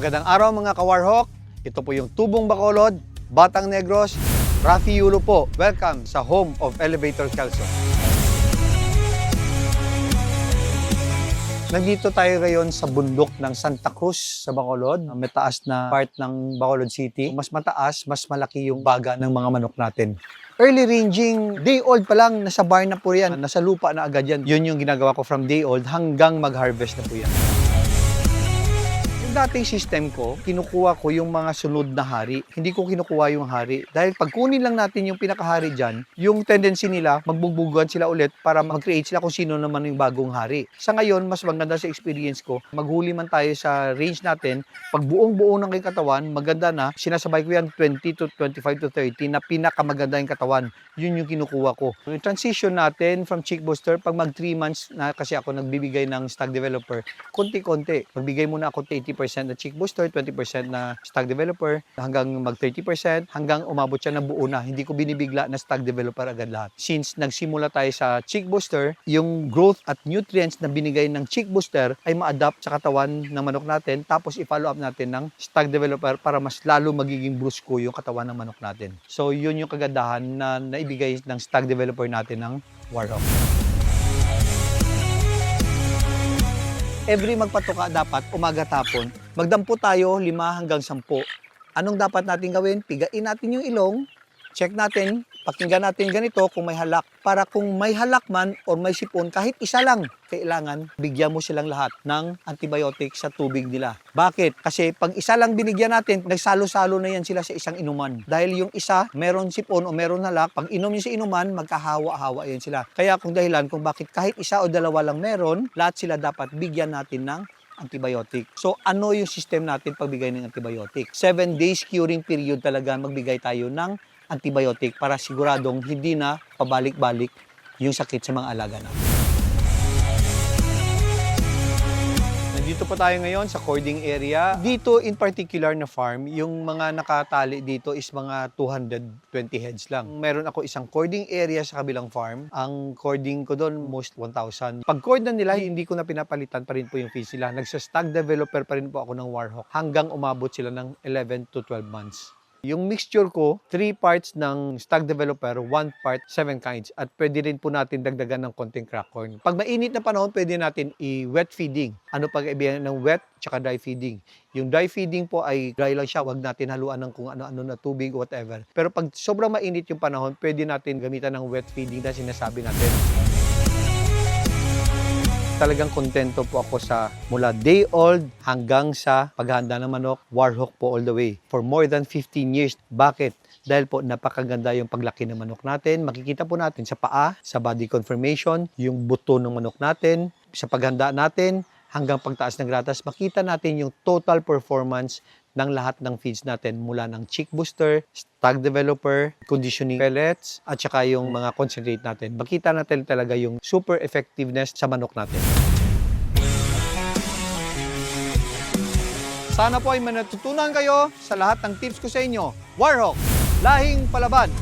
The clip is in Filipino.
Magandang araw mga kawarhok. Ito po yung Tubong Bacolod, Batang Negros, Rafi Yulo po. Welcome sa home of Elevator Kelso. Nandito tayo ngayon sa bundok ng Santa Cruz sa Bacolod. May taas na part ng Bacolod City. Mas mataas, mas malaki yung baga ng mga manok natin. Early ranging, day old pa lang, nasa barn na po yan. Nasa lupa na agad yan. Yun yung ginagawa ko from day old hanggang mag-harvest na po yan. Dating system ko, kinukuha ko yung mga sunod na hari. Hindi ko kinukuha yung hari. Dahil pag kunin lang natin yung pinakahari dyan, yung tendency nila, magbugbugan sila ulit para mag-create sila kung sino naman yung bagong hari. Sa ngayon, mas maganda sa experience ko, maghuli man tayo sa range natin, pag buong-buo ng katawan, maganda na, sinasabay ko yan 20 to 25 to 30 na pinakamaganda yung katawan. Yun yung kinukuha ko. Yung transition natin from chick booster, pag mag 3 months na kasi ako nagbibigay ng stock developer, konti-konti. Magbigay muna ako 80% na chick booster, 20% na stock developer, hanggang mag 30%, hanggang umabot siya ng buo na. Hindi ko binibigla na stock developer agad lahat. Since nagsimula tayo sa chick booster, yung growth at nutrients na binigay ng chick booster ay ma-adapt sa katawan ng manok natin, tapos i-follow up natin ng stock developer para mas lalo magiging brusko yung katawan ng manok natin. So yun yung kagandahan na naibigay ng stock developer natin ng Warhawk. Every magpatuka dapat, umaga tapon, magdampo tayo 5 hanggang 10. Anong dapat natin gawin? Pigain natin yung ilong, check natin, pakinggan natin ganito kung may halak. Para kung may halak man o may sipon, kahit isa lang, kailangan bigyan mo silang lahat ng antibiotic sa tubig nila. Bakit? Kasi pag isa lang binigyan natin, nagsalo-salo na yan sila sa isang inuman. Dahil yung isa, meron sipon o meron halak, pag inom niya sa inuman, magkahawa-hawa yan sila. Kaya kung dahilan kung bakit kahit isa o dalawa lang meron, lahat sila dapat bigyan natin ng antibiotic. So, ano yung system natin pagbigay ng antibiotic? 7 days curing period talaga magbigay tayo ng antibiotic para siguradong hindi na pabalik-balik yung sakit sa mga alaga natin. Nandito po tayo ngayon sa cording area. Dito in particular na farm, yung mga nakatali dito is mga 220 heads lang. Meron ako isang cording area sa kabilang farm. Ang cording ko doon, most 1,000. Pag cord na nila, hindi ko na pinapalitan pa rin po yung feed sila. Nagsa-stock developer pa rin po ako ng Warhawk hanggang umabot sila ng 11 to 12 months. Yung mixture ko, 3 parts ng stock developer, 1 part 7 kinds. At pwede rin po natin dagdagan ng konting crack corn. Pag mainit na panahon, pwede natin i-wet feeding. Ano pag-ibigan ng wet tsaka dry feeding? Yung dry feeding po ay dry lang siya, wag natin haluan ng kung ano-ano na tubig o whatever. Pero pag sobrang mainit yung panahon, pwede natin gamitan ng wet feeding na sinasabi natin. Talagang kontento po ako sa mula day old hanggang sa paghahanda ng manok, Warhawk po all the way. For more than 15 years. Bakit? Dahil po napakaganda yung paglaki ng manok natin. Makikita po natin sa paa, sa body conformation, yung buto ng manok natin, sa paghanda natin, hanggang pagtaas ng gratas, makita natin yung total performance ng lahat ng feeds natin mula ng chick booster, stock developer, conditioning pellets, at saka yung mga concentrate natin. Makita natin talaga yung super effectiveness sa manok natin. Sana po ay manatutunan kayo sa lahat ng tips ko sa inyo. Warhawk, lahing palaban!